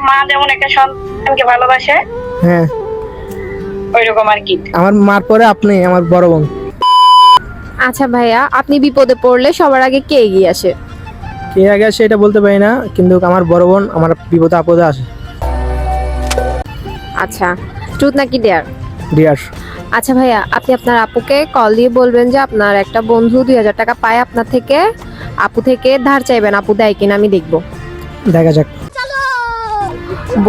মা যেমন একটা সন্তানকে ভালোবাসে, হ্যাঁ ওইরকম আর কি। আমার মার পরে আপনি আমার বড় বোন। আচ্ছা ভাইয়া, আপনি বিপদে পড়লে সবার আগে কে এগিয়ে আসে? কে আগে আসে এটা বলতে পারি না, কিন্তু আমার বড় বোন আমার বিপদে আপদে আসে। আচ্ছা, ট্রুথ নাকি ডেয়ার? ডিয়ার। আচ্ছা ভাইয়া, আপনি আপনার আপুকে কল দিয়ে বলবেন যে আপনার একটা বন্ধু 2000 টাকা পায় আপনার থেকে, আপু থেকে ধার চাইবেন, আপু দেয় কিনা আমি দেখবো। দেখা যাক।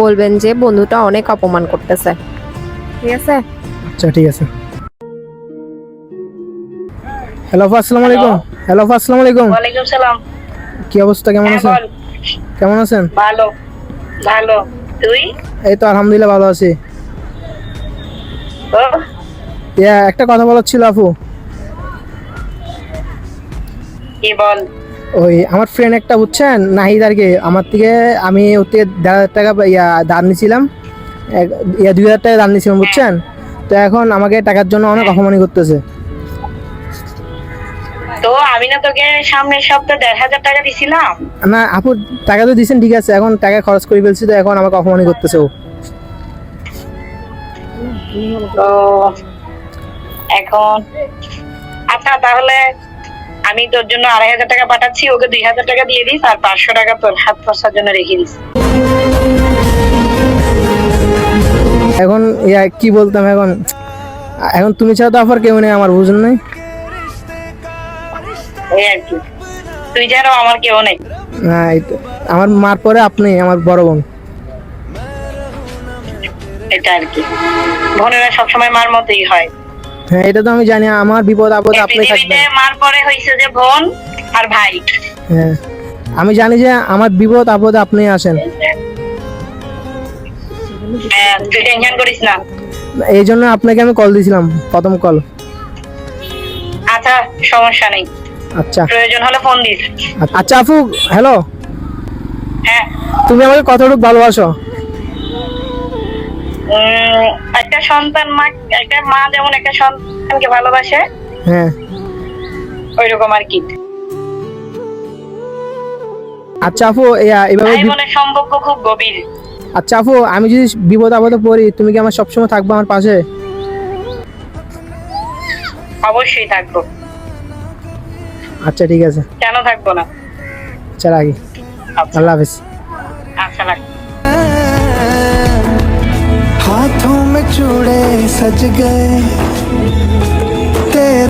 বলবেন যে বন্ধুটা অনেক অপমান করতেছে, ঠিক আছে? আচ্ছা ঠিক আছে। হ্যালো আপু, আসসালামু আলাইকুম। হ্যালো আপু, আসসালামু আলাইকুম। ওয়ালাইকুম সালাম। কি অবস্থা, কেমন হ্যাঁ, আছেন? বল। কেমন আছেন? ভালো ভালো, তুই? এই তো আলহামদুলিল্লাহ ভালো আছি। ও, একটা কথা বলার ছিল আপু। কি বল? ওই আমার ফ্রেন্ড একটা বুঝছেন নাহিদ আর কি, আমার থেকে আমি ওর থেকে 1,500 টাকা দাম নিয়েছিলাম, 2,000 টাকা দাম নিয়েছিলাম বুঝছেন। তো এখন আমাকে টাকার জন্য অনেক অপমানি করতেছে। তো আমি না তোকে সামনের সপ্তাহে 1,500 টাকা দিছিলাম। না আপু, টাকা তো দিয়েছেন ঠিক আছে, এখন টাকা খরচ করে ফেলছি, তো এখন আমাকে অপমানি করতেছে ও। তো এখন আচ্ছা, তাহলে আমি তোর জন্য 2,500 টাকা পাঠাচ্ছি, ওকে 2,000 টাকা দিয়ে দিস, আর 500 টাকা তোর হাত খরচার জন্য রেখে দিস। এখন কি বলতাম এখন, এখন তুমি ছাড়া তো আবার কেউ নেই আমার, বুঝুন নাই। এই আর কি, তুই জানো আমার কেউ নেই। না আমার মার পরে আপনি আমার বড় বোন। এটা আর কি, বোনেরা সবসময় মার মতোই হয়। হ্যাঁ এটা তো আমি জানি, আমার বিপদ আপদ এই আপনি পৃথিবীতে থাকবেন। মার পরে হইছে যে বোন আর ভাই। হ্যাঁ আমি জানি যে আমার বিপদ আপদ আপনি আসেন, হ্যাঁ, তুই টেনশন করিস না। এই জন্য আপনাকে আমি কল দিয়েছিলাম, প্রথম কল। আচ্ছা, সমস্যা নেই, আচ্ছা প্রয়োজন হলে ফোন দিস। আচ্ছা আপু, হ্যালো। হ্যাঁ, তুমি আমাকে কতটুকু ভালোবাসো? একটা সন্তান একটা মা যেমন একটা সন্তানকে ভালোবাসে, হ্যাঁ ওইরকম আর কি। আচ্ছা আপু, এভাবে ভাই বোনের সম্পর্ক খুব গভীর। আচ্ছা আপু, আমি যদি বিপদ আপদে পড়ি, তুমি কি আমার সবসময় থাকবে আমার পাশে? অবশ্যই থাকবো। আচ্ছা ঠিক আছে। কেন থাকবো না? আচ্ছা রাখি। আচ্ছা, আল্লাহ হাফেজ। আচ্ছা রাখ। हाथों में चूड़े सज गए,